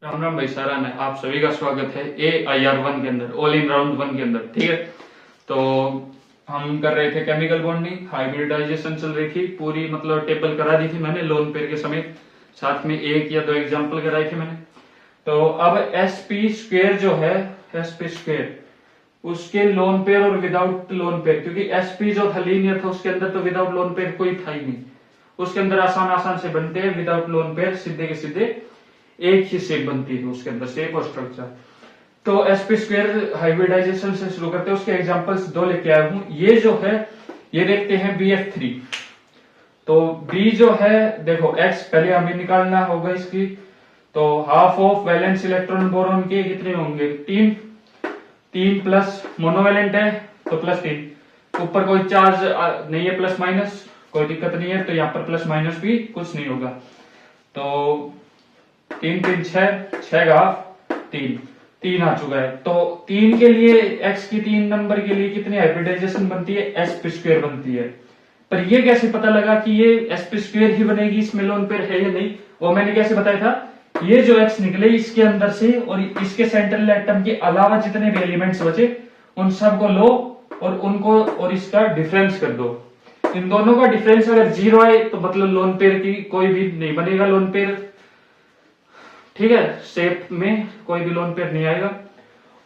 राम राम भाई सारा ने आप सभी का स्वागत है AIR1 के अंदर, ऑल इन राउंड 1 के अंदर। ठीक है, तो हम कर रहे थे केमिकल बॉन्डिंग, हाइब्रिडाइजेशन चल रही थी पूरी, मतलब टेबल करा दी थी मैंने लोन पेयर के समेत, साथ में एक या दो एग्जांपल कराए थे मैंने। तो अब sp स्क्वायर जो है, sp स्क्वायर उसके लोन पेयर और विदाउट लोन पेयर, क्योंकि sp जो था लीनियर था उसके अंदर तो विदाउट लोन पेयर कोई था ही नहीं, उसके अंदर आसान से बनते हैं विदाउट लोन पेयर, सीधे के सीधे एक ही शेप बनती है उसके अंदर, शेप और स्ट्रक्चर। तो sp स्क्वायर हाइब्रिडाइजेशन से शुरू करते हैं, उसके एग्जांपल्स दो लेके आया हूं। ये जो है ये देखते हैं BF3। तो B जो है देखो x पहले हमें निकालना होगा इसकी, तो half of valence electron boron के कितने होंगे, 3 प्लस मोनोवैलेंट है तो +3, ऊपर कोई चार्ज नहीं है प्लस माइनस, कोई दिक्कत नहीं है, तो यहाँ पर प्लस माइनस भी कुछ नहीं होगा। तो 3 3 6 का 3 आ चुका है। तो 3 के लिए x की 3 नंबर के लिए कितनी हाइब्रिडाइजेशन बनती है, sp स्क्वायर बनती है। पर ये कैसे पता लगा कि ये sp स्क्वायर ही बनेगी, इसमें लोन पेयर है या नहीं, वो मैंने कैसे बताया था। ये जो x निकले इसके अंदर से और इसके सेंट्रल एटम के अलावा जितने भी एलिमेंट्स बचे उन सबको लो और उनको और इसका डिफरेंस कर दो। इन दोनों का डिफरेंस अगर 0 आए तो मतलब लोन पेयर की कोई भी नहीं बनेगा लोन पेयर। ठीक है, शेप में कोई भी लोन पेयर नहीं आएगा,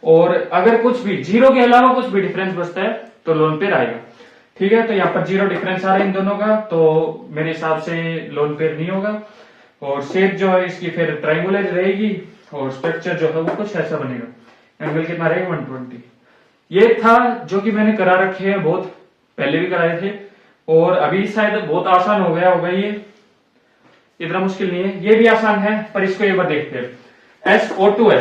और अगर कुछ भी 0 के अलावा कुछ भी डिफरेंस बचता है तो लोन पेयर आएगा। ठीक है, तो यहाँ पर 0 डिफरेंस आ रहा है इन दोनों का, तो मेरे हिसाब से लोन पेयर नहीं होगा। और शेप जो है इसकी फिर ट्रायंगुलर रहेगी, और स्ट्रक्चर जो है वो कुछ ऐसा बनेगा। एंगल कितना रहेगा, 120। ये था जो कि मैंने करा रखे हैं, बहुत पहले भी कराए थे, और अभी शायद बहुत आसान हो गया होगा, ये इतना मुश्किल नहीं है, ये भी आसान है। पर इसको एक बार देखते हैं। SO2 है,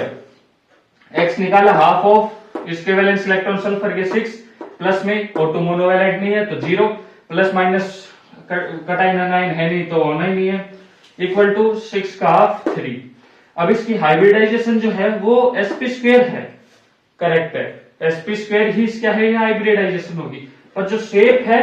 x निकाला हाफ ऑफ इसके वैलेंस इलेक्ट्रॉन सल्फर के 6, प्लस में O2 मोनोवैलेंट नहीं है तो 0, प्लस माइनस कटाई 9 है नहीं तो होना ही नहीं है, इक्वल टू 6 का हाफ 3। अब इसकी हाइब्रिडाइजेशन जो है वो sp स्क्वायर है, करेक्ट है, sp स्क्वायर ही क्या है, हाइब्रिडाइजेशन होगी। पर जो शेप है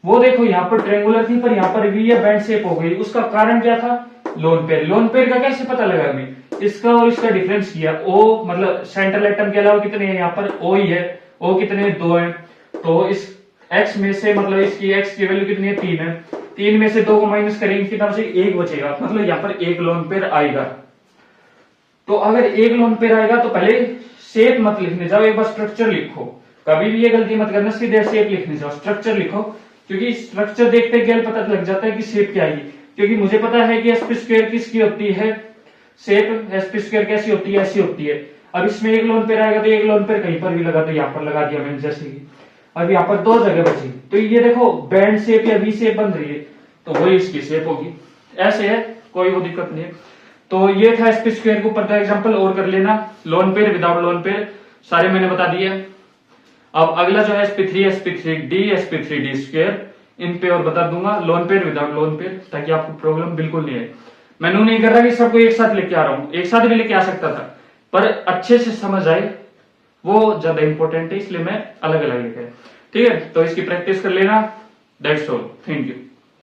वो देखो यहाँ पर ट्रायंगुलर थी पर यहाँ पर भी ये बैंड शेप हो गई, उसका कारण क्या था, लोन पेयर। लोन पेयर का कैसे पता लगा, अभी इसका और इसका डिफरेंस किया, O मतलब सेंट्रल एटम के अलावा कितने हैं, यहाँ पर O ही है, O कितने 2 है, तो इस x में से मतलब इसकी x की वैल्यू कितनी है, 3 है, 3 में से 2 को माइनस करेंगे कितना से 1 बचेगा, मतलब यहाँ पर एक लोन पेयर आएगा। तो अगर एक लोन पेयर आएगा तो पहले शेप मत लिखने जाओ, एक बार स्ट्रक्चर लिखो, कभी भी ये गलती मत करना, सीधे शेप लिखने जाओ, स्ट्रक्चर लिखो, क्योंकि स्ट्रक्चर देखते ही पता लग जाता है कि शेप क्या आएगी। क्योंकि मुझे पता है कि sp स्क्वायर किसकी होती है, शेप sp स्क्वायर कैसी होती है, ऐसी होती है। अब इसमें एक लोन पेयर आएगा तो एक लोन पेयर कहीं पर भी लगा, तो यहाँ पर लगा दिया मैंने जैसे कि, अब यहाँ पर 2 जगह बची, तो ये देखो बैंड शेप या वी शेप बन रही है, तो वही इसकी शेप होगी, ऐसे है, कोई वो दिक्कत नहीं है। तो ये था sp स्क्वायर के ऊपर का एग्जाम्पल, और कर लेना lone pair without lone pair, सारे मैंने बता दिए। अब अगला जो है sp3 sp3d sp3d स्क्वायर, इन पे और बता दूंगा lone pair without lone pair, ताकि आपको प्रॉब्लम बिल्कुल नहीं है। मैंने नहीं कर रहा कि सबको एक साथ लेके आ रहा हूं, एक साथ भी लेके आ सकता था, पर अच्छे से समझ आए वो ज्यादा इंपॉर्टेंट है, इसलिए मैं अलग अलग लेके आया। ठीक है, तो इसकी प्रैक्टिस कर लेना, दैट्स ऑल, थैंक यू।